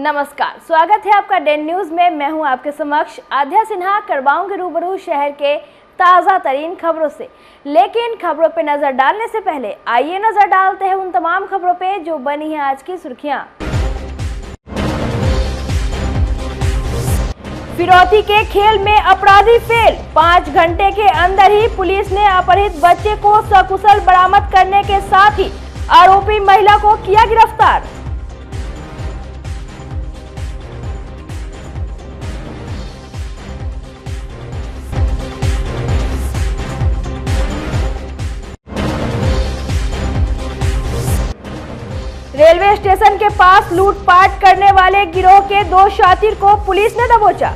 नमस्कार, स्वागत है आपका डेन न्यूज में। मैं हूं आपके समक्ष आध्या सिन्हा। करवाऊंगी रूबरू शहर के ताज़ा तरीन खबरों से। लेकिन खबरों पे नजर डालने से पहले आइए नजर डालते हैं उन तमाम खबरों पे जो बनी है आज की सुर्खियां। फिरौती के खेल में अपराधी फेल। 5 घंटे के अंदर ही पुलिस ने अपहरित बच्चे को सकुशल बरामद करने के साथ ही आरोपी महिला को किया गिरफ्तार। रेलवे स्टेशन के पास लूटपाट करने वाले गिरोह के 2 शातिर को पुलिस ने दबोचा।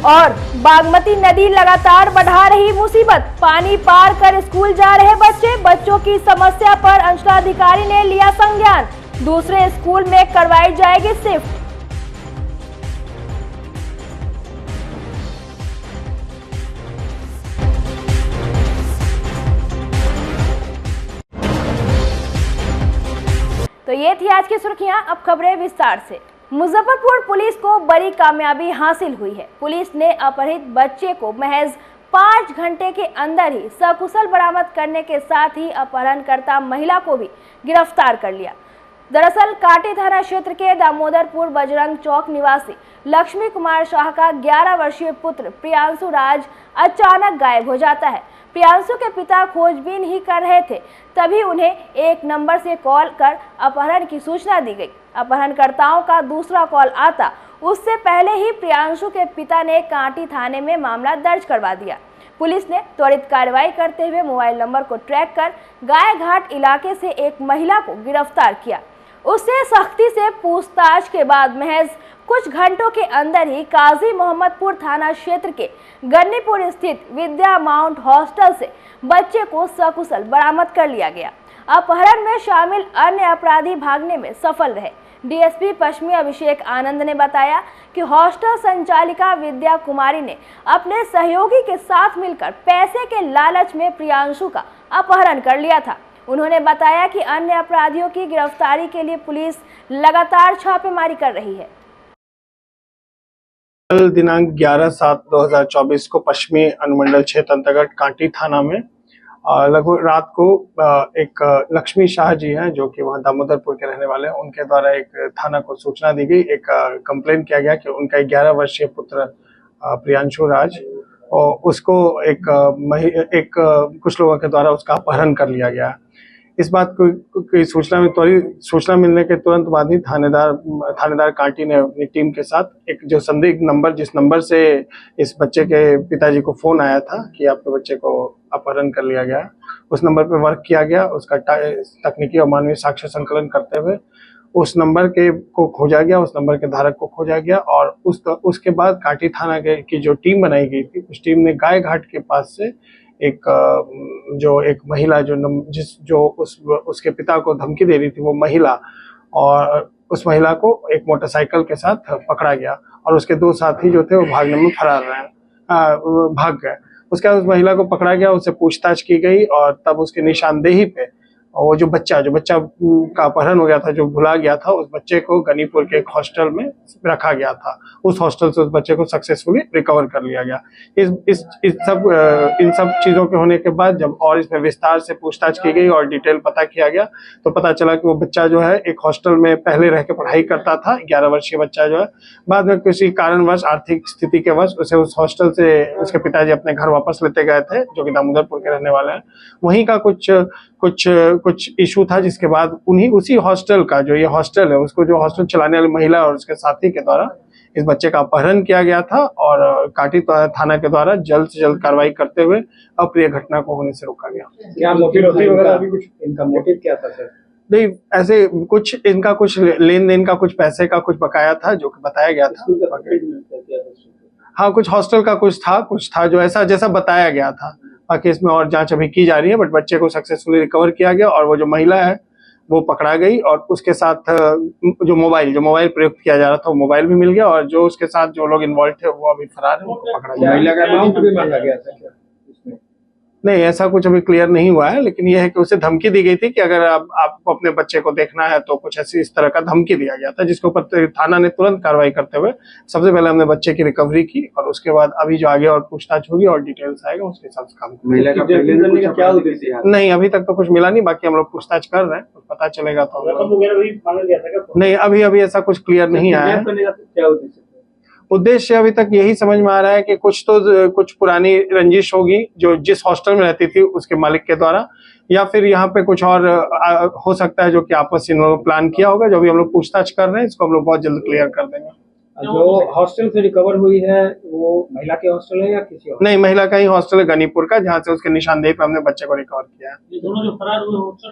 और बागमती नदी लगातार बढ़ा रही मुसीबत। पानी पार कर स्कूल जा रहे बच्चों की समस्या पर अंचलाधिकारी ने लिया संज्ञान। दूसरे स्कूल में करवाई जाएगी शिफ्ट। तो ये थी आज की सुर्खियां। अब खबरें विस्तार से। मुजफ्फरपुर पुलिस को बड़ी कामयाबी हासिल हुई है। पुलिस ने अपहरित बच्चे को महज 5 घंटे के अंदर ही सकुशल बरामद करने के साथ ही अपहरणकर्ता महिला को भी गिरफ्तार कर लिया। दरअसल कांटी थाना क्षेत्र के दामोदरपुर बजरंग चौक निवासी लक्ष्मी कुमार शाह का 11 वर्षीय पुत्र प्रियांशु राज अचानक गायब हो जाता है। प्रियांशु के पिता खोजबीन ही कर रहे थे, तभी उन्हें एक नंबर से कॉल कर अपहरण की सूचना दी गई। अपहरणकर्ताओं का दूसरा कॉल आता उससे पहले ही प्रियांशु के पिता ने कांटी थाने में मामला दर्ज करवा दिया। पुलिस ने त्वरित कार्रवाई करते हुए मोबाइल नंबर को ट्रैक कर गायघाट इलाके से एक महिला को गिरफ्तार किया। उससे सख्ती से पूछताछ के बाद महज कुछ घंटों के अंदर ही काजी मोहम्मदपुर थाना क्षेत्र के गन्नीपुर स्थित विद्या माउंट हॉस्टल से बच्चे को सकुशल बरामद कर लिया गया। अपहरण में शामिल अन्य अपराधी भागने में सफल रहे। डीएसपी पश्चिमी अभिषेक आनंद ने बताया कि हॉस्टल संचालिका विद्या कुमारी ने अपने सहयोगी के साथ मिलकर पैसे के लालच में प्रियांशु का अपहरण कर लिया था। उन्होंने बताया कि अन्य अपराधियों की गिरफ्तारी के लिए पुलिस लगातार छापेमारी कर रही है। कल दिनांक 11/7/2024 को पश्चिमी अनुमंडल क्षेत्र अंतर्गत कांटी थाना में लगभग रात को एक लक्ष्मी शाह जी हैं जो कि वहाँ दामोदरपुर के रहने वाले हैं, उनके द्वारा एक थाना को सूचना दी गई। एक कंप्लेन किया गया कि उनका 11 वर्षीय पुत्र प्रियांशु राज और उसको एक कुछ लोगों के द्वारा उसका अपहरण कर लिया गया। इस बात की सूचना मिलने के तुरंत बाद ही थानेदार कांटी ने अपनी टीम के साथ एक जो संदिग्ध नंबर, जिस नंबर से इस बच्चे के पिताजी को फोन आया था कि आपके बच्चे को अपहरण कर लिया गया, उस नंबर पर वर्क किया गया। उसका तकनीकी और मानवीय साक्ष्य संकलन करते हुए उस नंबर को खोजा गया, उस नंबर के धारक को खोजा गया और उसके बाद कांटी थाना की जो टीम बनाई गई थी, उस टीम ने गायघाट के पास से एक महिला उसके पिता को धमकी दे रही थी, वो महिला, और उस महिला को एक मोटरसाइकिल के साथ पकड़ा गया और उसके 2 साथी जो थे वो भागने में भाग गए। उसके बाद उस महिला को पकड़ा गया, उससे पूछताछ की गई और तब उसके निशानदेही पे वो जो बच्चा का अपहरण हो गया था, जो भुला गया था, उस बच्चे को गनीपुर के एक हॉस्टल में रखा गया था। उस हॉस्टल से उस बच्चे को सक्सेसफुली रिकवर कर लिया गया। इन सब चीजों के होने के बाद जब और इसमें विस्तार से पूछताछ की गई और डिटेल पता किया गया तो पता चला कि वो बच्चा जो है एक हॉस्टल में पहले रह के पढ़ाई करता था। 11 वर्षीय बच्चा जो है बाद में किसी कारणवश, आर्थिक स्थिति के वश उसे उस हॉस्टल से उसके पिताजी अपने घर वापस लेते गए थे, जो कि दामोदरपुर के रहने वाले हैं। वहीं का कुछ इशू था, जिसके बाद उसी हॉस्टल का, जो ये हॉस्टल है, उसको जो हॉस्टल चलाने वाली महिला और उसके साथी के द्वारा इस बच्चे का अपहरण किया गया था और कांटी थाना के द्वारा जल्द से जल्द कार्रवाई करते हुए अप्रिय घटना को होने से रोका गया। क्या मोटिव वगैरह अभी कुछ इनका मोटिव क्या था सर? नहीं, ऐसे इनका कुछ लेन देन का, कुछ पैसे का कुछ बकाया था जो कि बताया गया था। हाँ, कुछ हॉस्टल का कुछ था जो जैसा बताया गया था। बाकी इसमें और जांच अभी की जा रही है, बट बच्चे को सक्सेसफुली रिकवर किया गया और वो जो महिला है वो पकड़ा गई और उसके साथ जो मोबाइल प्रयुक्त किया जा रहा था वो मोबाइल भी मिल गया और जो उसके साथ जो लोग इन्वॉल्व थे वो अभी फरार है, उनको पकड़ा गया। महिला का अमाउंट भी मांगा गया था क्या इसमें? नहीं, ऐसा कुछ अभी क्लियर नहीं हुआ है, लेकिन यह है कि उसे धमकी दी गई थी कि अगर आपको अपने बच्चे को देखना है तो कुछ ऐसी इस तरह का धमकी दिया गया था, जिसके ऊपर थाना ने तुरंत कार्रवाई करते हुए सबसे पहले हमने बच्चे की रिकवरी की और उसके बाद अभी जो आगे और पूछताछ होगी और डिटेल्स आएगा उसके हिसाब से काम महिला का करने का क्या उद्देश्य है? नहीं, अभी तक तो कुछ मिला नहीं, बाकी हम लोग पूछताछ कर रहे हैं, पता चलेगा तो नहीं, अभी ऐसा कुछ क्लियर नहीं आया है। क्या उद्देश्य? उद्देश्य अभी तक यही समझ में आ रहा है कि कुछ पुरानी रंजिश होगी जो जिस हॉस्टल में रहती थी उसके मालिक के द्वारा, या फिर यहाँ पे कुछ और हो सकता है जो कि आपस में इन्होंने प्लान किया होगा, जो भी हम लोग पूछताछ कर रहे हैं, इसको हम लोग बहुत जल्द क्लियर कर देंगे। जो हॉस्टल से रिकवर हुई है वो महिला के हॉस्टल है या किसी और? नहीं, महिला का ही हॉस्टल है गनीपुर का, जहाँ से उसके निशानदेही पे हमने बच्चे को रिकवर किया है। ये दोनों जो फरार हुए हॉस्टल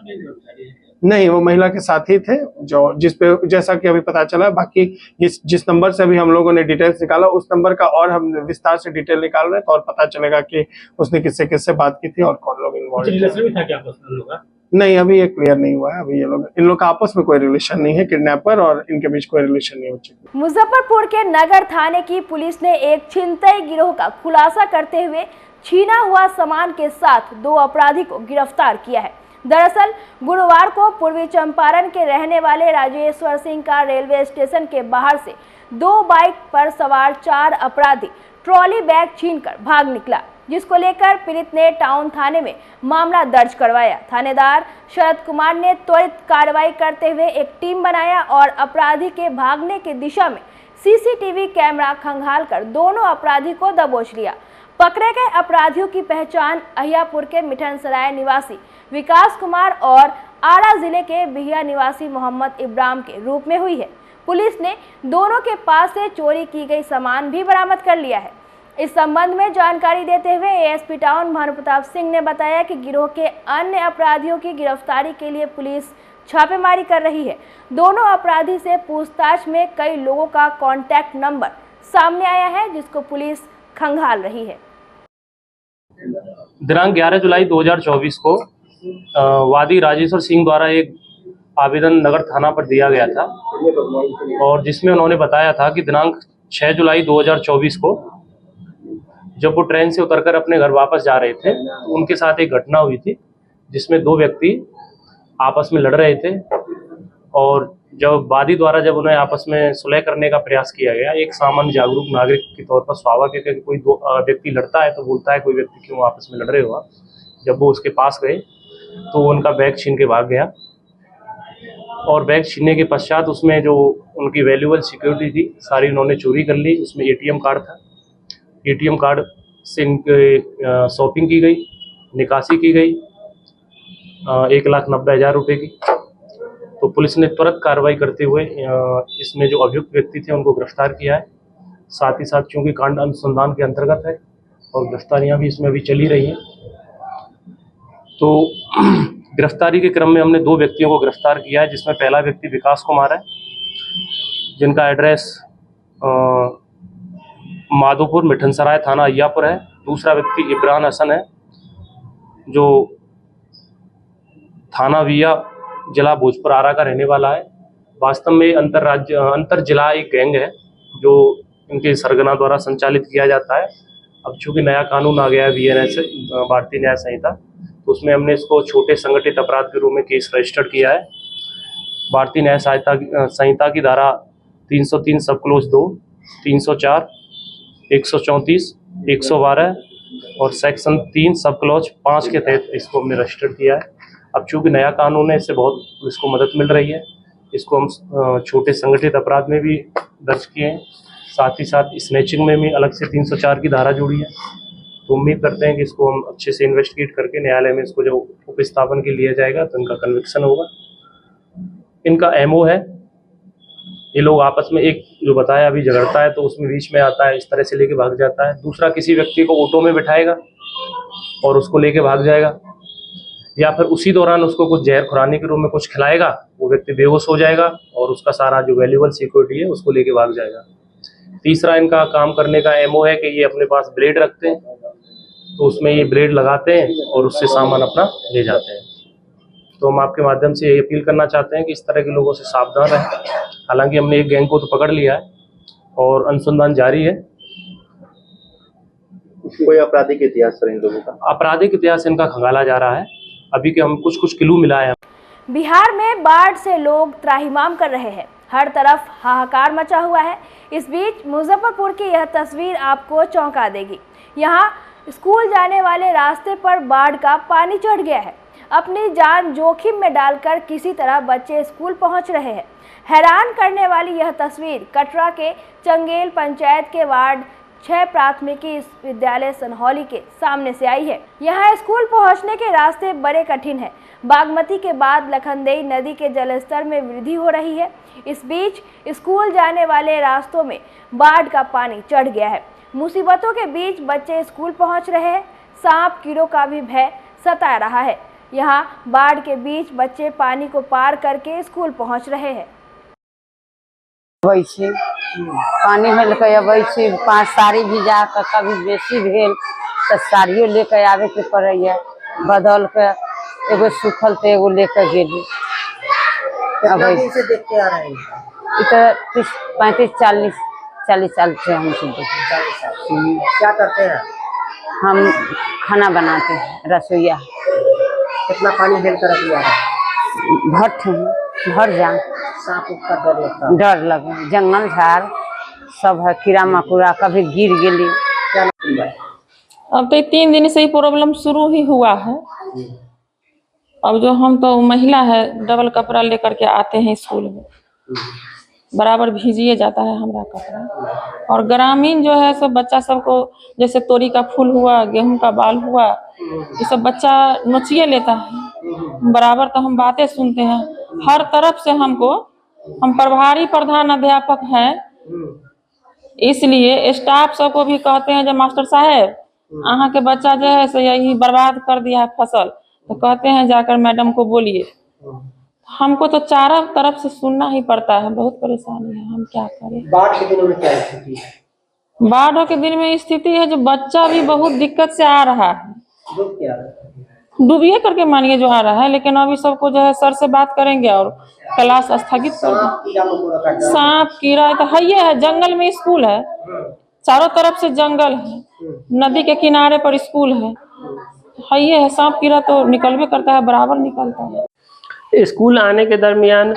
नहीं, वो महिला के साथ ही थे, जो जिसपे जैसा कि अभी पता चला। बाकी जिस नंबर से अभी हम लोगों ने डिटेल्स निकाला उस नंबर का और हम विस्तार से डिटेल निकाल रहे हैं, तो और पता चलेगा कि उसने किससे किससे बात की थी और कौन लोग इन्वॉल्व। नहीं, अभी ये क्लियर नहीं हुआ है। अभी इन लोग का आपस में कोई रिलेशन नहीं है, किडनैपर और इनके बीच कोई रिलेशन नहीं है। मुजफ्फरपुर के नगर थाने की पुलिस ने एक छिनतई गिरोह का खुलासा करते हुए छीना हुआ सामान के साथ 2 अपराधी को गिरफ्तार किया है। दरअसल गुरुवार को पूर्वी चंपारण के रहने वाले राजेश्वर सिंह का रेलवे स्टेशन के बाहर से 2 बाइक पर सवार 4 अपराधी ट्रॉली बैग छीनकर भाग निकला, जिसको लेकर पीड़ित ने टाउन थाने में मामला दर्ज करवाया। थानेदार शरद कुमार ने त्वरित कार्रवाई करते हुए एक टीम बनाया और अपराधी के भागने की दिशा में सीसीटीवी कैमरा खंगालकर दोनों अपराधी को दबोच लिया। पकड़े गए अपराधियों की पहचान अहियापुर के मिठन सराय निवासी विकास कुमार और आरा जिले के बिहिया निवासी मोहम्मद इब्राहिम के रूप में हुई है। पुलिस ने दोनों के पास से चोरी की गई सामान भी बरामद कर लिया है। इस संबंध में जानकारी देते हुए एएसपी टाउन भानुप्रताप सिंह ने बताया कि गिरोह के अन्य अपराधियों की गिरफ्तारी के लिए पुलिस छापेमारी कर रही है। दोनों अपराधी से पूछताछ में कई लोगों का कॉन्टैक्ट नंबर सामने आया है, जिसको पुलिस खंगाल रही है। दिनांक 11 जुलाई 2024 को वादी राजेश्वर सिंह द्वारा एक आवेदन नगर थाना पर दिया गया था और जिसमें उन्होंने बताया था कि दिनांक 6 जुलाई 2024 को जब वो ट्रेन से उतरकर अपने घर वापस जा रहे थे तो उनके साथ एक घटना हुई थी जिसमें 2 व्यक्ति आपस में लड़ रहे थे और जब वादी द्वारा जब उन्हें आपस में सुलह करने का प्रयास किया गया, एक सामान्य जागरूक नागरिक के तौर पर स्वाभाविक है कि कोई 2 व्यक्ति लड़ता है तो बोलता है कोई व्यक्ति क्यों आपस में लड़ रहे हो। जब वो उसके पास गए तो उनका बैग छीन के भाग गया और बैग छीनने के पश्चात उसमें जो उनकी वैल्यूएबल सिक्योरिटी थी सारी उन्होंने चोरी कर ली। उसमें एटीएम कार्ड था, एटीएम कार्ड से इनके शॉपिंग की गई, निकासी की गई 1,90,000 रुपये की। तो पुलिस ने तुरंत कार्रवाई करते हुए इसमें जो अभियुक्त व्यक्ति थे उनको गिरफ्तार किया है। साथ ही साथ चूंकि कांड अनुसंधान के अंतर्गत है और गिरफ्तारियां भी इसमें अभी चली रही हैं, तो गिरफ्तारी के क्रम में हमने 2 व्यक्तियों को गिरफ्तार किया है, जिसमें पहला व्यक्ति विकास कुमार है जिनका एड्रेस माधोपुर मिठनसराय थाना अहियापुर है। दूसरा व्यक्ति इब्राहिम हसन है जो थाना विया जिला भोजपुर आरा का रहने वाला है। वास्तव में अंतर जिला एक गैंग है जो इनके सरगना द्वारा संचालित किया जाता है। अब चूंकि नया कानून आ गया है बीएनएस भारतीय न्याय संहिता, तो उसमें हमने इसको छोटे संगठित अपराध के रूप में केस रजिस्टर्ड किया है। भारतीय न्याय संहिता की धारा 303 सब क्लोज 2, 304, 134, 112 और सेक्शन 3 सब क्लोज 5 के तहत इसको हमने रजिस्टर्ड किया है। अब चूंकि नया कानून है इससे बहुत इसको मदद मिल रही है। इसको हम छोटे संगठित अपराध में भी दर्ज किए हैं, साथ ही साथ स्नैचिंग में भी अलग से 304 की धारा जुड़ी है। तो उम्मीद करते हैं कि इसको हम अच्छे से इन्वेस्टिगेट करके न्यायालय में इसको जब उपस्थापन के लिया जाएगा तो इनका कन्विक्शन होगा। इनका एमओ है, ये लोग आपस में एक जो बताया अभी झगड़ता है तो उसमें बीच में आता है, इस तरह से लेके भाग जाता है। दूसरा किसी व्यक्ति को ऑटो में बिठाएगा और उसको लेके भाग जाएगा, या फिर उसी दौरान उसको कुछ जहर खुरानी के रूप में कुछ खिलाएगा, वो व्यक्ति बेहोश हो जाएगा और उसका सारा जो वैल्यूएबल सिक्योरिटी है उसको लेके भाग जाएगा। तीसरा इनका काम करने का एमओ है कि ये अपने पास ब्लेड रखते हैं, तो उसमें ये ब्लेड लगाते हैं और उससे सामान अपना ले जाते हैं। तो हम आपके माध्यम से ये अपील करना चाहते हैं कि इस तरह के लोगों से सावधान रहें। हालांकि हमने एक गैंग को तो पकड़ लिया है और अनुसंधान जारी है। कोई आपराधिक इतिहास सर इन लोगों का? आपराधिक इतिहास इनका खंगाला जा रहा है। अभी के हम कुछ क्लू मिला है। बिहार में बाढ़ से लोग त्राहिमाम कर रहे हैं, हर तरफ हाहाकार मचा हुआ है। इस बीच मुजफ्फरपुर की यह तस्वीर आपको चौंका देगी। यहाँ स्कूल जाने वाले रास्ते पर बाढ़ का पानी चढ़ गया है। अपनी जान जोखिम में डालकर किसी तरह बच्चे स्कूल पहुंच रहे हैं। हैरान करने वाली यह तस्वीर कटरा के चंगेल पंचायत के वार्ड 6 प्राथमिकी विद्यालय सनहौली के सामने से आई है। यहाँ स्कूल पहुंचने के रास्ते बड़े कठिन हैं। बागमती के बाद लखनदेई नदी के जलस्तर में वृद्धि हो रही है। इस बीच स्कूल जाने वाले रास्तों में बाढ़ का पानी चढ़ गया है। मुसीबतों के बीच बच्चे स्कूल पहुंच रहे हैं। सांप कीड़ों का भी भय सता रहा है। यहाँ बाढ़ के बीच बच्चे पानी को पार करके स्कूल पहुंच रहे हैं। वैसे पानी में लेके अबै छी, 5 साड़ी भिजा के कभी बेसी भेल तो साड़ियों लेके आवे के पड़ैया। बदल के एगो सूखल तो एगो लेके गेली। कितना दिन से देखते आ रहे हैं? 35-40 साल से हम सब देखते। क्या करते हैं? हम खाना बनाते हैं, रसोईया। कितना पानी हेल कर अभी आ रहा है? भर जा। सांप का डर लगता है? डर लगे, जंगल झाड़ सब है, कीड़ा मकोड़ा कभी गिर गेली। क्या नाम है? अब तो 3 दिन से ही प्रॉब्लम शुरू ही हुआ है। अब जो हम तो महिला है, डबल कपड़ा लेकर के आते हैं स्कूल में, बराबर भीजिए जाता है हमारा कपड़ा। और ग्रामीण जो है सब बच्चा सबको, जैसे तोरी का फूल हुआ, गेहूं का बाल हुआ, ये सब बच्चा नोचिए लेता है। बराबर तो हम बातें सुनते हैं हर तरफ से। हम प्रभारी प्रधान अध्यापक हैं, इसलिए स्टाफ सबको भी कहते हैं जो मास्टर साहब अहाँ के बच्चा जो है से यही बर्बाद कर दिया है फसल, तो कहते हैं जाकर मैडम को बोलिए। हमको तो चारों तरफ से सुनना ही पड़ता है, बहुत परेशानी है, हम क्या करें। बाढ़ के दिनों में क्या स्थिति है? बाढ़ के दिन में स्थिति है जो बच्चा भी बहुत दिक्कत से आ रहा है, डूब क्या है? डूबिए करके मानिए जो आ रहा है। लेकिन अभी सबको जो है सर से बात करेंगे और क्लास स्थगित कर सांप कीड़ा मकोड़ा का डर? सांप कीड़ा तो है ही है, जंगल में स्कूल है, चारों तरफ से जंगल है, नदी के किनारे पर स्कूल है ही है। सांप कीड़ा तो निकलबे करता है, बराबर निकलता है। स्कूल आने के दरमियान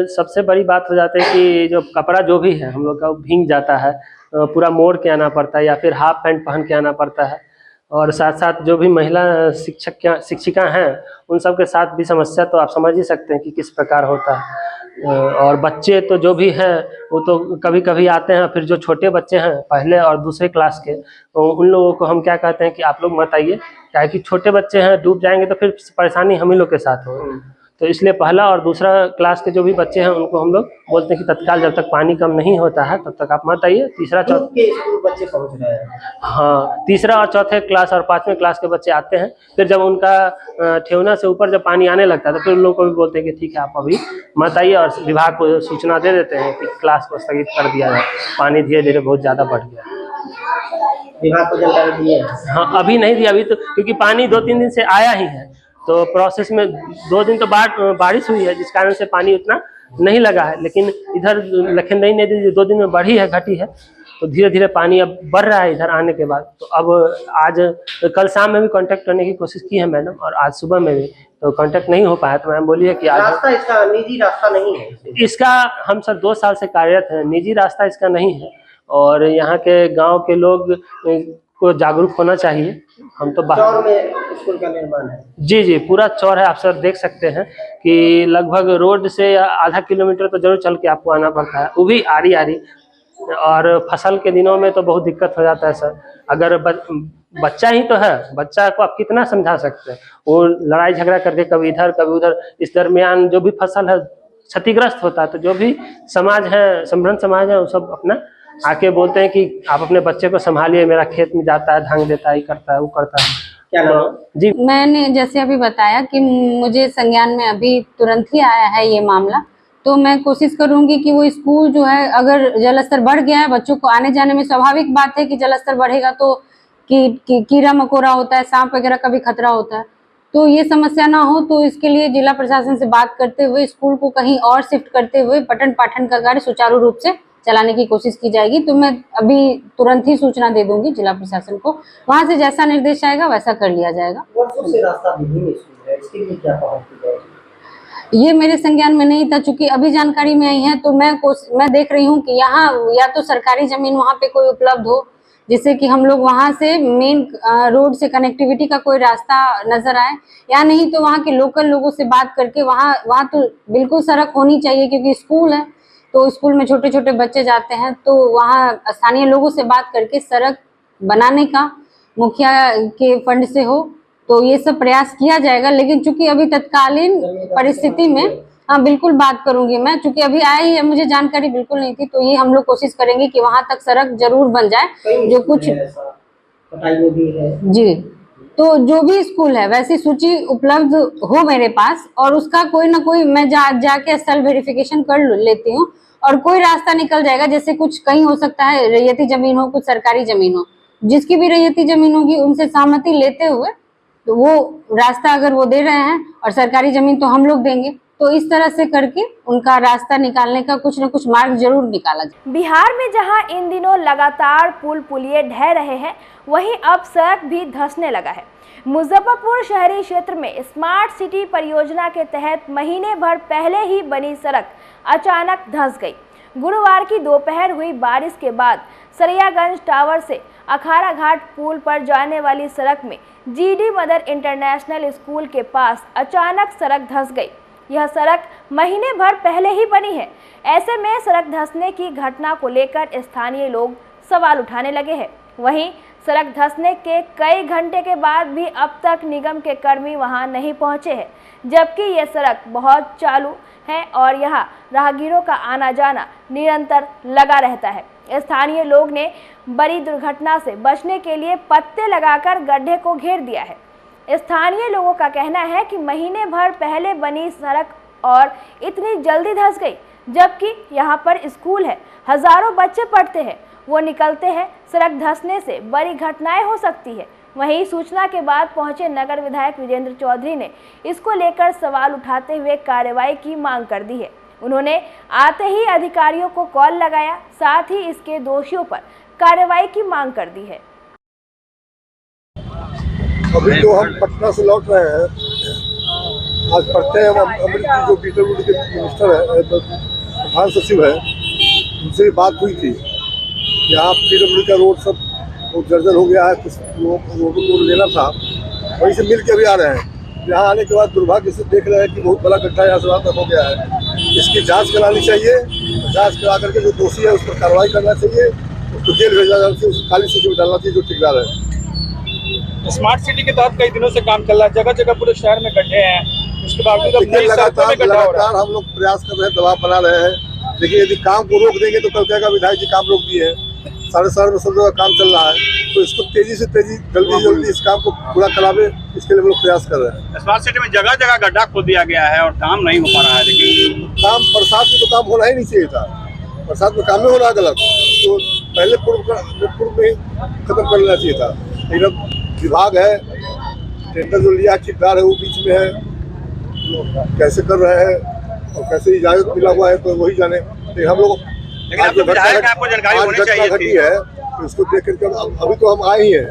सबसे बड़ी बात हो जाती है कि जो कपड़ा जो भी है हम लोग का भीग जाता है, पूरा मोड़ के आना पड़ता है या फिर हाफ पैंट पहन के आना पड़ता है। और साथ साथ जो भी महिला शिक्षिका हैं उन सब के साथ भी समस्या तो आप समझ ही सकते हैं कि किस प्रकार होता है। और बच्चे तो जो भी हैं वो तो कभी कभी आते हैं, फिर जो छोटे बच्चे हैं पहले और दूसरे क्लास के, तो उन लोगों को हम क्या कहते हैं कि आप लोग मत आइए, क्या कि छोटे बच्चे हैं, डूब जाएंगे तो फिर परेशानी हम ही लोग के साथ हो। तो इसलिए पहला और दूसरा क्लास के जो भी बच्चे हैं उनको हम लोग बोलते हैं कि तत्काल जब तक पानी कम नहीं होता है तब तक आप मत आइए। तीसरा डूब के स्कूल बच्चे पहुंच रहे हैं? हाँ, तीसरा और चौथे क्लास और 5वें क्लास के बच्चे आते हैं। फिर जब उनका ठेवना से ऊपर जब पानी आने लगता है तो फिर उन लोगों को भी बोलते हैं कि ठीक है आप अभी मत आइए, और विभाग को सूचना दे देते हैं कि क्लास को स्थगित कर दिया जाए, पानी धीरे धीरे बहुत ज़्यादा बढ़ गया। विभाग को जानकारी दी है? हाँ, अभी नहीं दिया, अभी तो क्योंकि पानी 2-3 दिन से आया ही है, तो प्रोसेस में 2 दिन तो बारिश हुई है जिस कारण से पानी उतना नहीं लगा है। लेकिन इधर लखनदेई नदी 2 दिन में बढ़ी है, घटी है, तो धीरे धीरे पानी अब बढ़ रहा है इधर आने के बाद। तो अब आज कल शाम में भी कांटेक्ट करने की कोशिश की है मैडम, और आज सुबह में भी तो कांटेक्ट नहीं हो पाया। तो मैम बोली है कि आज रास्ता इसका निजी रास्ता नहीं है? इसका हम सर 2 साल से कार्यरत हैं, निजी रास्ता इसका नहीं है। और यहाँ के गाँव के लोग को जागरूक होना चाहिए। हम तो चौर में स्कूल का निर्माण है? जी जी, पूरा चौर है। आप सर देख सकते हैं कि लगभग रोड से आधा किलोमीटर तो जरूर चल के आपको आना पड़ता है, वो भी आरी आरी। और फसल के दिनों में तो बहुत दिक्कत हो जाता है सर। अगर बच्चा ही तो है, बच्चा को आप कितना समझा सकते हैं, वो लड़ाई झगड़ा करके कभी इधर कभी उधर, इस दरमियान जो भी फसल है क्षतिग्रस्त होता है। तो जो भी समाज है, संभ्रम समाज है, वो सब अपना आके बोलते हैं कि आप अपने बच्चे को संभालिए, मेरा खेत में जाता है, ढंग देता है, करता है, वो करता है। क्या नाम? जी, मैंने जैसे अभी बताया कि मुझे संज्ञान में अभी तुरंत ही आया है ये मामला, तो मैं कोशिश करूंगी कि वो स्कूल जो है, अगर जलस्तर बढ़ गया है, बच्चों को आने जाने में स्वाभाविक बात है कि जलस्तर बढ़ेगा तो कीड़ा मकोड़ा होता है, सांप वगैरह का भी खतरा होता है, तो ये समस्या ना हो, तो इसके लिए जिला प्रशासन से बात करते हुए स्कूल को कहीं और शिफ्ट करते हुए पठन पाठन का कार्य सुचारू रूप से चलाने की कोशिश की जाएगी। तो मैं अभी तुरंत ही सूचना दे दूंगी जिला प्रशासन को, वहां से जैसा निर्देश आएगा वैसा कर लिया जाएगा। वर्षों से रास्ता विहीन स्कूल है, इसके लिए क्या पहल की जाएगी? ये मेरे संज्ञान में नहीं था, चूंकि अभी जानकारी में आई है, तो मैं देख रही हूँ कि यहाँ या तो सरकारी जमीन वहाँ पे कोई उपलब्ध हो, जिससे कि हम लोग वहाँ से मेन रोड से कनेक्टिविटी का कोई रास्ता नजर आए, या नहीं तो वहाँ के लोकल लोगों से बात करके वहाँ तो बिल्कुल सड़क होनी चाहिए, क्योंकि स्कूल है तो स्कूल में छोटे छोटे बच्चे जाते हैं, तो वहाँ स्थानीय लोगों से बात करके सड़क बनाने का मुखिया के फंड से हो तो ये सब प्रयास किया जाएगा। लेकिन चूंकि अभी तत्कालीन परिस्थिति में हाँ बिल्कुल बात करूंगी मैं, चूंकि अभी आई है, मुझे जानकारी बिल्कुल नहीं थी, तो ये हम लोग कोशिश करेंगे कि वहां तक सड़क जरूर बन जाए। जो कुछ कटाई में भी है जी, तो जो भी स्कूल है वैसी सूची उपलब्ध हो मेरे पास, और उसका कोई ना कोई मैं जाके स्थल वेरिफिकेशन कर लेती हूँ, और कोई रास्ता निकल जाएगा। जैसे कुछ कहीं हो सकता है रैयती जमीन हो, कुछ सरकारी जमीन हो, जिसकी भी रैयती जमीन होगी उनसे सहमति लेते हुए तो वो रास्ता अगर वो दे रहे हैं, और सरकारी जमीन तो हम लोग देंगे, तो इस तरह से करके उनका रास्ता निकालने का कुछ न कुछ मार्ग जरूर निकाला जाए। बिहार में जहां इन दिनों लगातार पुल पुलिये ढह रहे हैं, वहीं अब सड़क भी धंसने लगा है। मुजफ्फरपुर शहरी क्षेत्र में स्मार्ट सिटी परियोजना के तहत महीने भर पहले ही बनी सड़क अचानक धंस गई। गुरुवार की दोपहर हुई बारिश के बाद सरियागंज टावर से अखाड़ा घाट पुल पर जाने वाली सड़क में जीडी मदर इंटरनेशनल स्कूल के पास अचानक सड़क धंस गई। यह सड़क महीने भर पहले ही बनी है। ऐसे में सड़क धंसने की घटना को लेकर स्थानीय लोग सवाल उठाने लगे हैं। वहीं सड़क धंसने के कई घंटे के बाद भी अब तक निगम के कर्मी वहां नहीं पहुंचे हैं, जबकि यह सड़क बहुत चालू है और यहां राहगीरों का आना जाना निरंतर लगा रहता है। स्थानीय लोग ने बड़ी दुर्घटना से बचने के लिए पत्ते लगाकर गड्ढे को घेर दिया है। स्थानीय लोगों का कहना है कि महीने भर पहले बनी सड़क और इतनी जल्दी धंस गई, जबकि यहाँ पर स्कूल है, हजारों बच्चे पढ़ते हैं, वो निकलते हैं। सड़क धंसने से बड़ी घटनाएं हो सकती है। वहीं सूचना के बाद पहुंचे नगर विधायक विजेंद्र चौधरी ने इसको लेकर सवाल उठाते हुए कार्रवाई की मांग कर दी है। उन्होंने आते ही अधिकारियों को कॉल लगाया, साथ ही इसके दोषियों पर कार्रवाई की मांग कर दी है। अभी तो हम पटना से लौट रहे हैं, आज पढ़ते हैं। हम अमृत जो पीटरवुड के मिनिस्टर है, प्रधान सचिव है, उनसे बात हुई थी। यहाँ पीडब्ल्यूडी का रोड सब बहुत जर्जर हो गया है, कुछ रोड लेना था, वहीं से मिल के अभी आ रहे हैं। यहाँ आने के बाद दुर्भाग्य से देख रहे हैं कि बहुत बड़ा गड्ढा यहाँ से वहाँ तक हो गया है। इसकी जांच करानी चाहिए, जांच करा करके जो दोषी है उस पर कार्रवाई करना चाहिए, उसको जेल भेजना चाहिए, उसको खाली सूची में डालना चाहिए जो ठेकेदार है। स्मार्ट सिटी के तहत कई दिनों से काम चल रहा है, जगह जगह पूरे शहर में गड्ढे हैं, उसके बावजूद लगातार हम लोग प्रयास कर रहे हैं, दबाव बना रहे हैं, लेकिन यदि काम को रोक देंगे तो कल कहेगा विधायक जी काम रोक दिए हैं। सारे शहर में सब जगह काम चल रहा है, तो इसको तेजी से जल्दी इस काम को पूरा करावे, इसके लिए हम लोग प्रयास कर रहे हैं। स्मार्ट सिटी में जगह जगह गड्ढा खोद दिया गया है और काम नहीं हो पा रहा है। लेकिन काम बरसात में तो काम होना ही नहीं चाहिए था, बरसात में काम में हो रहा गलत, तो पहले पूर्व में खत्म कर लेना चाहिए था। लेकिन अब विभाग है, टेंडर जो लिया ठेकेदार है वो बीच में है, कैसे कर रहे हैं और कैसे इजाजत मिला हुआ है तो वही जाने। लेकिन हम लोग आपको जानकारी होनी चाहिए घटी है, तो इसको देख करके अभी तो हम आए ही हैं,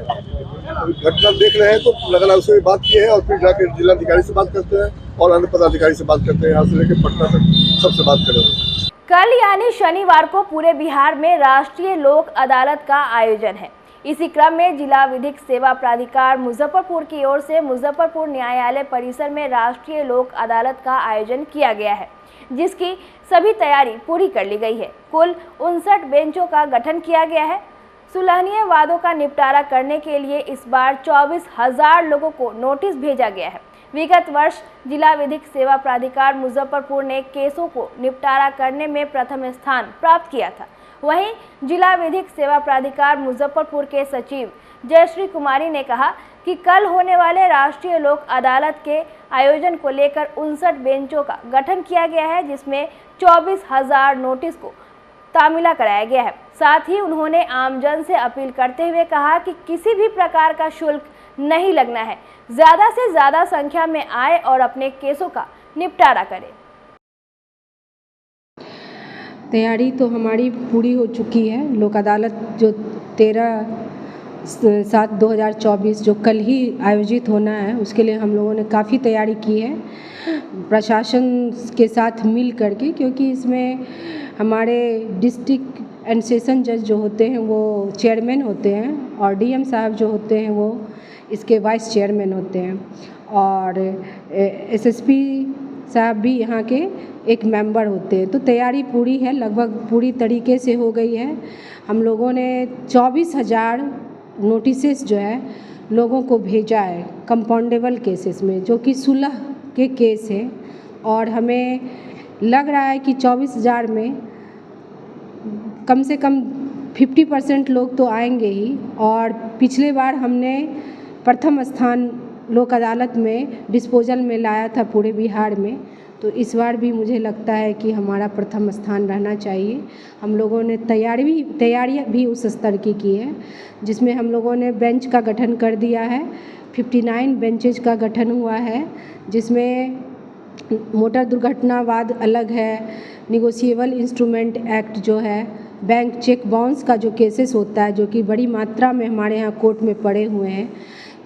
अभी घटना देख रहे हैं, तो लग रहा है उससे बात की है और फिर जाकर जिलाधिकारी से बात करते हैं और अन्य पदाधिकारी से बात करते हैं, यहाँ से लेकर पटना तक सबसे बात करेंगे। कल यानी शनिवार को पूरे बिहार में राष्ट्रीय लोक अदालत का आयोजन है। इसी क्रम में जिला विधिक सेवा प्राधिकार मुजफ्फरपुर की ओर से मुजफ्फरपुर न्यायालय परिसर में राष्ट्रीय लोक अदालत का आयोजन किया गया है, जिसकी सभी तैयारी पूरी कर ली गई है। कुल 59 बेंचों का गठन किया गया है। सुलहनीय वादों का निपटारा करने के लिए इस बार 24,000 लोगों को नोटिस भेजा गया है। विगत वर्ष जिला विधिक सेवा प्राधिकार मुजफ्फरपुर ने केसों को निपटारा करने में प्रथम स्थान प्राप्त किया था। वहीं जिला विधिक सेवा प्राधिकार मुजफ्फरपुर के सचिव जयश्री कुमारी ने कहा कि कल होने वाले राष्ट्रीय लोक अदालत के आयोजन को लेकर 59 बेंचों का गठन किया गया है, जिसमें 24,000 नोटिस को तामीला कराया गया है। साथ ही उन्होंने आमजन से अपील करते हुए कहा कि किसी भी प्रकार का शुल्क नहीं लगना है। ज़्यादा से ज़्यादा संख्या में आए और अपने केसों का निपटारा करें। तैयारी तो हमारी पूरी हो चुकी है। लोक अदालत जो 13/7/2024 जो कल ही आयोजित होना है, उसके लिए हम लोगों ने काफ़ी तैयारी की है प्रशासन के साथ मिल करके, क्योंकि इसमें हमारे डिस्ट्रिक्ट एंड सेशन जज जो होते हैं वो चेयरमैन होते हैं और डीएम साहब जो होते हैं वो इसके वाइस चेयरमैन होते हैं और एसएसपी साहब भी यहाँ के एक मेंबर होते हैं। तो तैयारी पूरी है, लगभग पूरी तरीके से हो गई है। हम लोगों ने 24,000 नोटिसेस जो है लोगों को भेजा है कंपाउंडेबल केसेस में, जो कि 16 के केस हैं और हमें लग रहा है कि 24,000 में कम से कम 50% लोग तो आएंगे ही। और पिछले बार हमने प्रथम स्थान लोक अदालत में डिस्पोजल में लाया था पूरे बिहार में, तो इस बार भी मुझे लगता है कि हमारा प्रथम स्थान रहना चाहिए। हम लोगों ने तैयारियां भी उस स्तर की है, जिसमें हम लोगों ने बेंच का गठन कर दिया है। 59 बेंचेज का गठन हुआ है, जिसमें मोटर दुर्घटनावाद अलग है, निगोशिएबल इंस्ट्रूमेंट एक्ट जो है, बैंक चेक बाउंस का जो केसेस होता है जो कि बड़ी मात्रा में हमारे यहाँ कोर्ट में पड़े हुए हैं,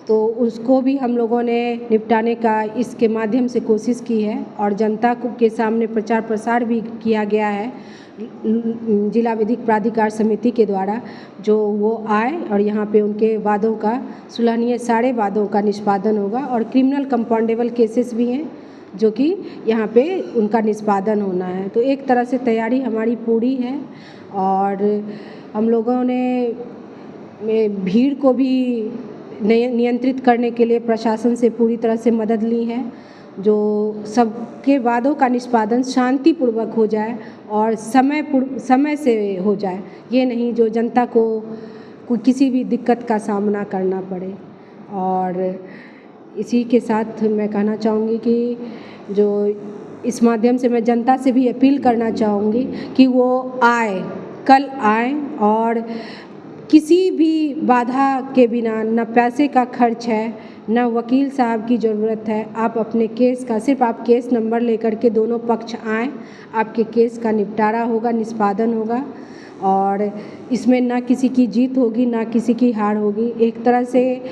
तो उसको भी हम लोगों ने निपटाने का इसके माध्यम से कोशिश की है और जनता के सामने प्रचार प्रसार भी किया गया है जिला विधिक प्राधिकार समिति के द्वारा, जो वो आए और यहाँ पे उनके वादों का सुलहनीय सारे वादों का निष्पादन होगा। और क्रिमिनल कंपाउंडेबल केसेस भी हैं जो कि यहाँ पे उनका निष्पादन होना है। तो एक तरह से तैयारी हमारी पूरी है और हम लोगों ने भीड़ को भी नियंत्रित करने के लिए प्रशासन से पूरी तरह से मदद ली है, जो सबके वादों का निष्पादन शांतिपूर्वक हो जाए और समय से हो जाए, ये नहीं जो जनता को कोई किसी भी दिक्कत का सामना करना पड़े। और इसी के साथ मैं कहना चाहूँगी कि जो इस माध्यम से मैं जनता से भी अपील करना चाहूँगी कि वो आए, कल आए और किसी भी बाधा के बिना, न पैसे का खर्च है न वकील साहब की ज़रूरत है, आप अपने केस का सिर्फ आप केस नंबर लेकर के दोनों पक्ष आएँ, आपके केस का निपटारा होगा, निष्पादन होगा और इसमें ना किसी की जीत होगी ना किसी की हार होगी। एक तरह से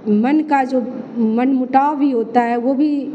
मन का जो मनमुटाव भी होता है वो भी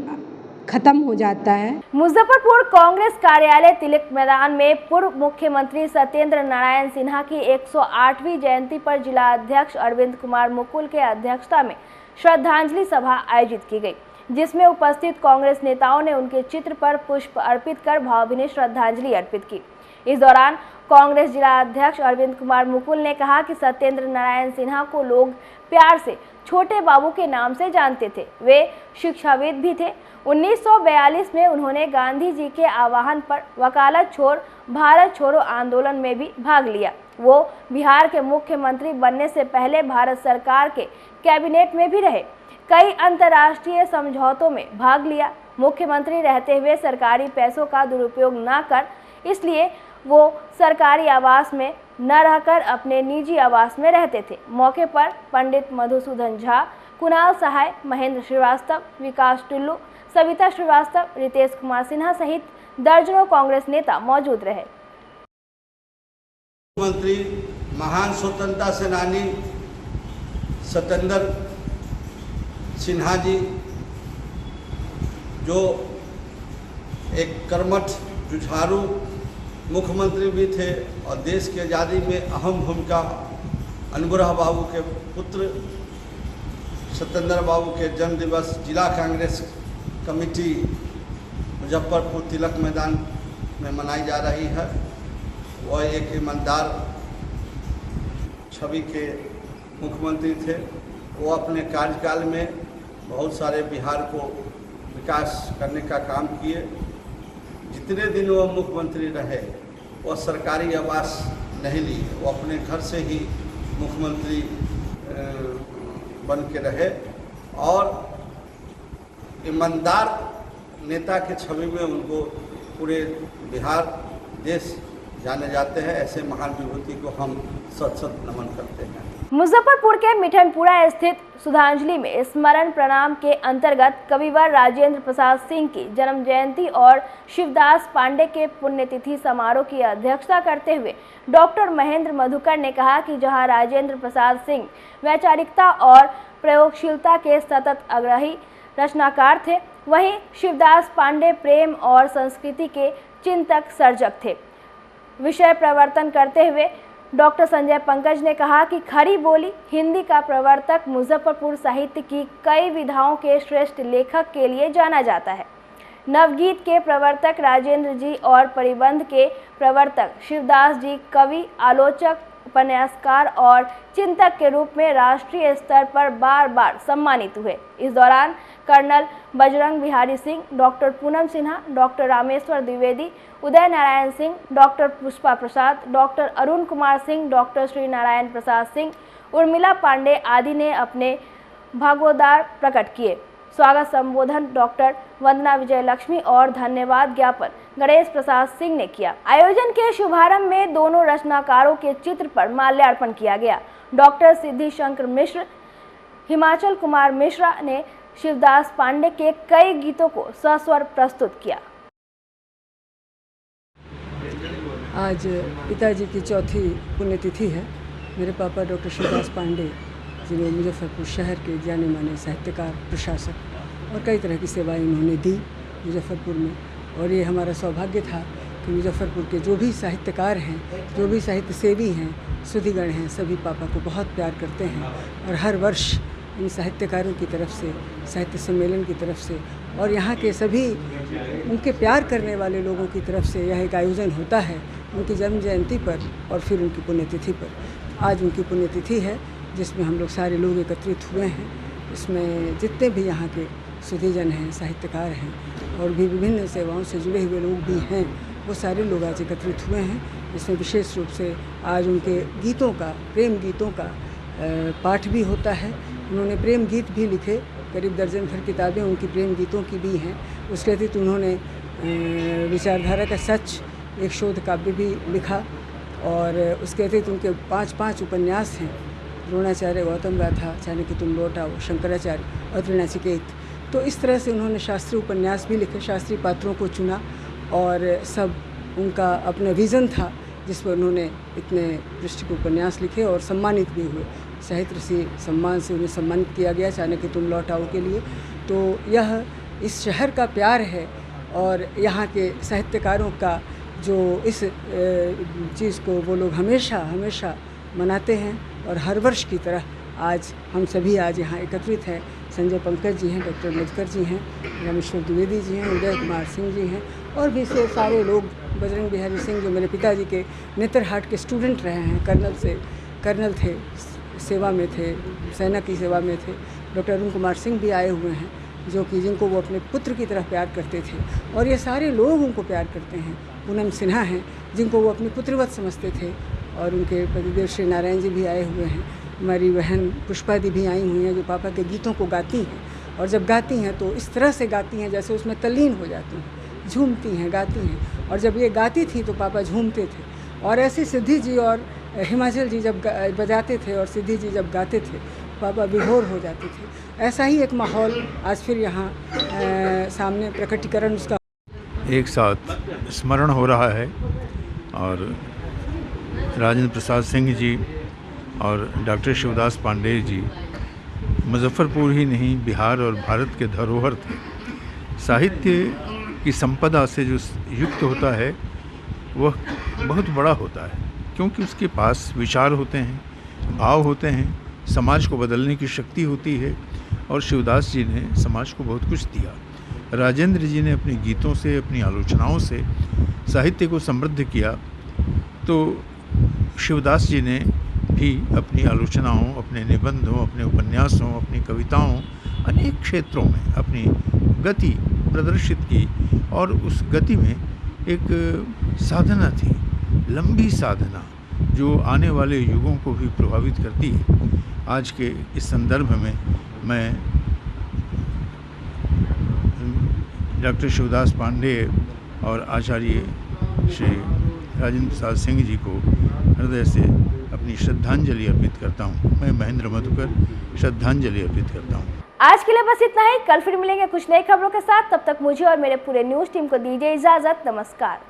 खत्म हो जाता है। मुजफ्फरपुर कांग्रेस कार्यालय तिलक मैदान में पूर्व मुख्यमंत्री सत्येंद्र नारायण सिन्हा की 108वीं जयंती पर जिला अध्यक्ष अरविंद कुमार मुकुल के अध्यक्षता में श्रद्धांजलि सभा आयोजित की गई, जिसमें उपस्थित कांग्रेस नेताओं ने उनके चित्र पर पुष्प अर्पित कर भावभीनी श्रद्धांजलि अर्पित की। इस दौरान कांग्रेस जिला अध्यक्ष अरविंद कुमार मुकुल ने कहा कि सत्येंद्र नारायण सिन्हा को लोग प्यार से छोटे बाबू के नाम से जानते थे। वे शिक्षाविद भी थे। 1942 में उन्होंने गांधी जी के आह्वान पर वकालत छोड़ भारत छोड़ो आंदोलन में भी भाग लिया। वो बिहार के मुख्यमंत्री बनने से पहले भारत सरकार के कैबिनेट में भी रहे। कई अंतर्राष्ट्रीय समझौतों में भाग लिया। मुख्यमंत्री रहते हुए सरकारी पैसों का दुरुपयोग न कर, इसलिए वो सरकारी आवास में न रहकर अपने निजी आवास में रहते थे। मौके पर पंडित मधुसूदन झा, कुणाल सहाय, महेंद्र श्रीवास्तव, विकास टुल्लू, सविता श्रीवास्तव, रितेश कुमार सिन्हा सहित दर्जनों कांग्रेस नेता मौजूद रहे। मुख्यमंत्री महान स्वतंत्रता सेनानी सत्येंद्र सिन्हा जी, जो एक कर्मठ जुझारू मुख्यमंत्री भी थे और देश की आज़ादी में अहम भूमिका अनुग्रह बाबू के पुत्र सत्येंद्र बाबू के जन्म दिवस जिला कांग्रेस कमेटी मुजफ्फरपुर तिलक मैदान में मनाई जा रही है। वह एक ईमानदार छवि के मुख्यमंत्री थे। वो अपने कार्यकाल में बहुत सारे बिहार को विकास करने का काम किए। जितने दिन वो मुख्यमंत्री रहे वो सरकारी आवास नहीं लिए, वो अपने घर से ही मुख्यमंत्री बन के रहे और ईमानदार नेता के छवि में उनको पूरे बिहार देश जाने जाते हैं। ऐसे महान विभूति को हम सत सत नमन करते हैं। मुजफ्फरपुर के मिठनपुरा स्थित सुधांजलि में स्मरण प्रणाम के अंतर्गत कविवर राजेंद्र प्रसाद सिंह की जन्म जयंती और शिवदास पांडे के पुण्यतिथि समारोह की अध्यक्षता करते हुए डॉक्टर महेंद्र मधुकर ने कहा कि जहां राजेंद्र प्रसाद सिंह वैचारिकता और प्रयोगशीलता के सतत आग्रही रचनाकार थे, वहीं शिवदास पांडे प्रेम और संस्कृति के चिंतक सर्जक थे। विषय प्रवर्तन करते हुए डॉक्टर संजय पंकज ने कहा कि खरी बोली हिंदी का प्रवर्तक मुजफ्फरपुर साहित्य की कई विधाओं के श्रेष्ठ लेखक के लिए जाना जाता है। नवगीत के प्रवर्तक राजेंद्र जी और परिबंध के प्रवर्तक शिवदास जी कवि, आलोचक, उपन्यासकार और चिंतक के रूप में राष्ट्रीय स्तर पर बार बार सम्मानित हुए। इस दौरान colonel Bajrang Bihari Singh, doctor Poonam Sinha, doctor Rameshwar Dwivedi, Uday Narayan Singh, doctor Pushpa Prasad, doctor Arun Kumar Singh, doctor Shri Narayan Prasad Singh, Urmila Pandey आदि ने अपने भागोदार प्रकट किए। स्वागत संबोधन डॉक्टर वंदना विजय लक्ष्मी और धन्यवाद ज्ञापन गणेश प्रसाद सिंह ने किया। आयोजन के शुभारंभ में दोनों रचनाकारों के चित्र पर माल्यार्पण किया गया। डॉक्टर सिद्धि शंकर मिश्र, हिमाचल कुमार मिश्रा ने शिवदास पांडे के कई गीतों को सस्वर प्रस्तुत किया। आज पिताजी की चौथी पुण्यतिथि है। मेरे पापा डॉक्टर शिवदास पांडे जिन्हें मुजफ्फरपुर शहर के जाने माने साहित्यकार, प्रशासक और कई तरह की सेवाएं उन्होंने दी मुजफ्फरपुर में। और ये हमारा सौभाग्य था कि मुजफ्फरपुर के जो भी साहित्यकार हैं, जो भी साहित्य सेवी हैं, सुधीगण हैं, सभी पापा को बहुत प्यार करते हैं। और हर वर्ष इन साहित्यकारों की तरफ से, साहित्य सम्मेलन की तरफ से और यहाँ के सभी उनके प्यार करने वाले लोगों की तरफ से यह एक आयोजन होता है उनकी जन्म जयंती पर और फिर उनकी पुण्यतिथि पर। आज उनकी पुण्यतिथि है जिसमें हम लोग सारे लोग एकत्रित हुए हैं। इसमें जितने भी यहाँ के सुधीजन हैं, साहित्यकार हैं और भी विभिन्न सेवाओं से जुड़े हुए लोग भी हैं, वो सारे लोग आज एकत्रित हुए हैं। इसमें विशेष रूप से आज उनके गीतों का, प्रेम गीतों का पाठ भी होता है। उन्होंने प्रेम गीत भी लिखे, करीब दर्जन भर किताबें उनकी प्रेम गीतों की भी हैं। उसके अतिरिक्त उन्होंने विचारधारा का सच एक शोध काव्य भी लिखा और उसके अतिरिक्त उनके 5 उपन्यास हैं। द्रोणाचार्य, गौतम गाथा, चाणक्य तुम लौट आओ, शंकराचार्य और त्रिनाचिकेत। तो इस तरह से उन्होंने शास्त्रीय उपन्यास भी लिखे, शास्त्रीय पात्रों को चुना और सब उनका अपना विज़न था जिस पर उन्होंने इतने पृष्ठ के उपन्यास लिखे और सम्मानित भी हुए। साहित्य से सम्मान से उन्हें सम्मानित किया गया चाणक्य तुम लौट आओ के लिए। तो यह इस शहर का प्यार है और यहाँ के साहित्यकारों का जो इस चीज़ को वो लोग हमेशा हमेशा मनाते हैं। और हर वर्ष की तरह आज हम सभी आज यहाँ एकत्रित हैं। संजय पंकज जी हैं, डॉक्टर मधुकर जी हैं, रामेश्वर द्विवेदी जी हैं, उदय कुमार सिंह जी हैं और भी से सारे लोग, बजरंग बिहारी सिंह जो मेरे पिताजी के नेतरहाट के स्टूडेंट रहे हैं, कर्नल थे, सेवा में थे, सेना की सेवा में थे। डॉक्टर अरुण कुमार सिंह भी आए हुए हैं जो कि जिनको वो अपने पुत्र की तरह प्यार करते थे और ये सारे लोग उनको प्यार करते हैं। पूनम सिन्हा हैं जिनको वो अपने पुत्रवत समझते थे और उनके पतिदेव श्री नारायण जी भी आए हुए हैं। हमारी बहन पुष्पा दी भी आई हुई हैं जो पापा के गीतों को गाती हैं और जब गाती हैं तो इस तरह से गाती हैं जैसे उसमें तल्लीन हो जाती हैं, झूमती हैं, गाती हैं। और जब ये गाती थी तो पापा झूमते थे। और ऐसे सिद्धि जी और हिमाचल जी जब बजाते थे और सिद्धि जी जब गाते थे, पापा विभोर हो जाते थे। ऐसा ही एक माहौल आज फिर यहाँ सामने प्रकटीकरण उसका एक साथ स्मरण हो रहा है। और राजेंद्र प्रसाद सिंह जी और डॉक्टर शिवदास पांडे जी मुजफ्फरपुर ही नहीं, बिहार और भारत के धरोहर थे। साहित्य की संपदा से जो युक्त होता है वह बहुत बड़ा होता है क्योंकि उसके पास विचार होते हैं, भाव होते हैं, समाज को बदलने की शक्ति होती है। और शिवदास जी ने समाज को बहुत कुछ दिया। राजेंद्र जी ने अपने गीतों से, अपनी आलोचनाओं से साहित्य को समृद्ध किया। तो शिवदास जी ने भी अपनी आलोचनाओं, अपने निबंधों, अपने उपन्यासों, अपनी कविताओं, अनेक क्षेत्रों में अपनी गति प्रदर्शित की। और उस गति में एक साधना थी, लंबी साधना, जो आने वाले युगों को भी प्रभावित करती है। आज के इस संदर्भ में मैं डॉक्टर शिवदास पांडे और आचार्य श्री राजेंद्र प्रसाद सिंह जी को हृदय से अपनी श्रद्धांजलि अर्पित करता हूँ। मैं महेंद्र मधुकर श्रद्धांजलि अर्पित करता हूँ। आज के लिए बस इतना ही। कल फिर मिलेंगे कुछ नई खबरों के साथ। तब तक मुझे और मेरे पूरे न्यूज़ टीम को दीजिए इजाजत। नमस्कार।